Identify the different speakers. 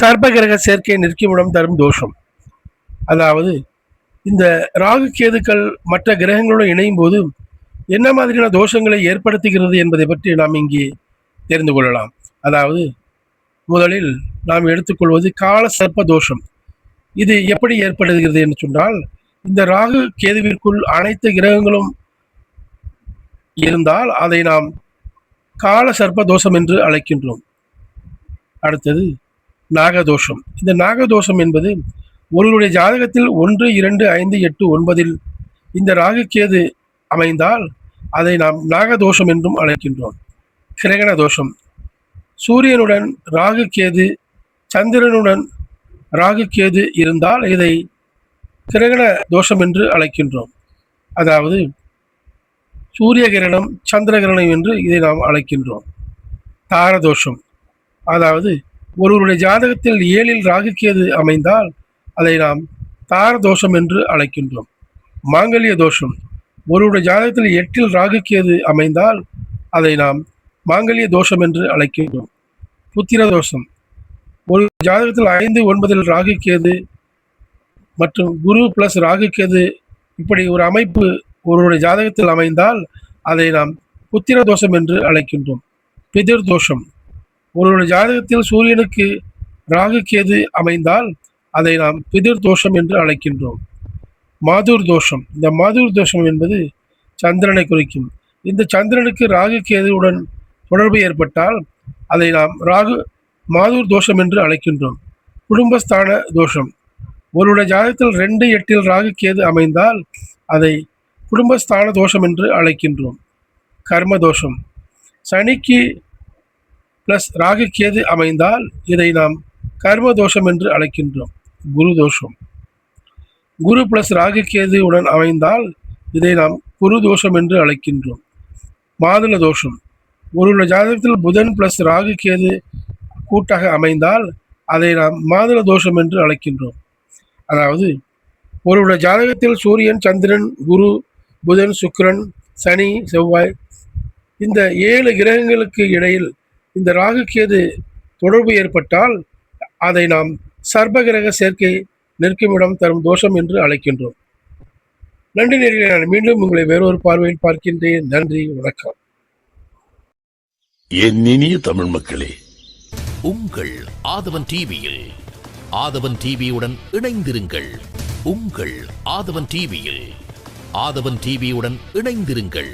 Speaker 1: சர்ப்ப கிரக சேர்க்கை நிற்குமிடம் தரும் தோஷம். அதாவது இந்த ராகு கேதுக்கள் மற்ற கிரகங்களோடு இணையும் போது என்ன மாதிரியான தோஷங்களை ஏற்படுத்துகிறது என்பதை பற்றி நாம் இங்கே தெரிந்து கொள்ளலாம். அதாவது முதலில் நாம் எடுத்துக்கொள்வது கால சர்ப்ப தோஷம். இது எப்படி ஏற்படுகிறது என்று சொன்னால், இந்த ராகு கேதுவிற்குள் அனைத்து கிரகங்களும் இருந்தால் அதை நாம் கால சர்ப்ப தோஷம் என்று அழைக்கின்றோம். அடுத்தது நாகதோஷம். இந்த நாகதோஷம் என்பது ஒருவருடைய ஜாதகத்தில் 1, 2, 5, 8, 9 இந்த ராகு கேது அமைந்தால் அதை நாம் நாகதோஷம் என்றும் அழைக்கின்றோம். கிரகண தோஷம். சூரியனுடன் ராகு கேது, சந்திரனுடன் ராகு கேது இருந்தால் இதை கிரகண தோஷம் என்று அழைக்கின்றோம். அதாவது சூரிய கிரணம், சந்திர கிரணம் என்று இதை நாம் அழைக்கின்றோம். தாரதோஷம். அதாவது ஒருவருடைய ஜாதகத்தில் 7 ராகு கேது அமைந்தால் அதை நாம் தாரதோஷம் என்று அழைக்கின்றோம். மாங்கல்ய தோஷம். ஒருவருடைய ஜாதகத்தில் 8 ராகு கேது அமைந்தால் அதை நாம் மாங்கல்ய தோஷம் என்று அழைக்கின்றோம். புத்திர தோஷம். ஒரு ஜாதகத்தில் 5, 9 ராகு கேது மற்றும் குரு பிளஸ் ராகு கேது இப்படி ஒரு அமைப்பு ஒருவருடைய ஜாதகத்தில் அமைந்தால் அதை நாம் புத்திர தோஷம் என்று அழைக்கின்றோம். பிதிர் தோஷம். ஒருவருடைய ஜாதகத்தில் சூரியனுக்கு ராகு கேது அமைந்தால் அதை நாம் பிதிர் தோஷம் என்று அழைக்கின்றோம். மாதுர் தோஷம். இந்த மாதுர் தோஷம் என்பது சந்திரனை குறிக்கும். இந்த சந்திரனுக்கு ராகு கேதுவுடன் தொடர்பு ஏற்பட்டால் அதை நாம் மாதுர் தோஷம் என்று அழைக்கின்றோம். குடும்பஸ்தான தோஷம். ஒருவருடைய ஜாதகத்தில் 2, 8 ராகு கேது அமைந்தால் அதை குடும்பஸ்தான தோஷம் என்று அழைக்கின்றோம். கர்ம தோஷம். சனிக்கு பிளஸ் ராகு கேது அமைந்தால் இதை நாம் கர்ம தோஷம் என்று அழைக்கின்றோம். குரு தோஷம். குரு பிளஸ் ராகு கேது உடன் அமைந்தால் இதை நாம் குரு தோஷம் என்று அழைக்கின்றோம். மாதுள தோஷம். ஒருவருடைய ஜாதகத்தில் புதன் பிளஸ் ராகு கேது கூட்டாக அமைந்தால் அதை நாம் மாதுள தோஷம் என்று அழைக்கின்றோம். அதாவது ஒருவருடைய ஜாதகத்தில் சூரியன், சந்திரன், குரு, புதன், சுக்கிரன், சனி, செவ்வாய் இந்த 7 கிரகங்களுக்கு இடையில் இந்த ராகு கேது தொடர்பு ஏற்பட்டால் அதை நாம் சர்ப்ப கிரக சேர்க்கை நிற்குமிடம் தரும் தோஷம் என்று அழைக்கின்றோம். நன்றி நேயர்களே, நான் மீண்டும் உங்களை வேறொரு பார்வையில் பார்க்கின்றேன். நன்றி, வணக்கம்.
Speaker 2: என் இனிய தமிழ் மக்களே,
Speaker 3: உங்கள் ஆதவன் டிவியில் ஆதவன் டிவியுடன் இணைந்திருங்கள். உங்கள் ஆதவன் டிவியில் ஆதவன் டிவியுடன் இணைந்திருங்கள்.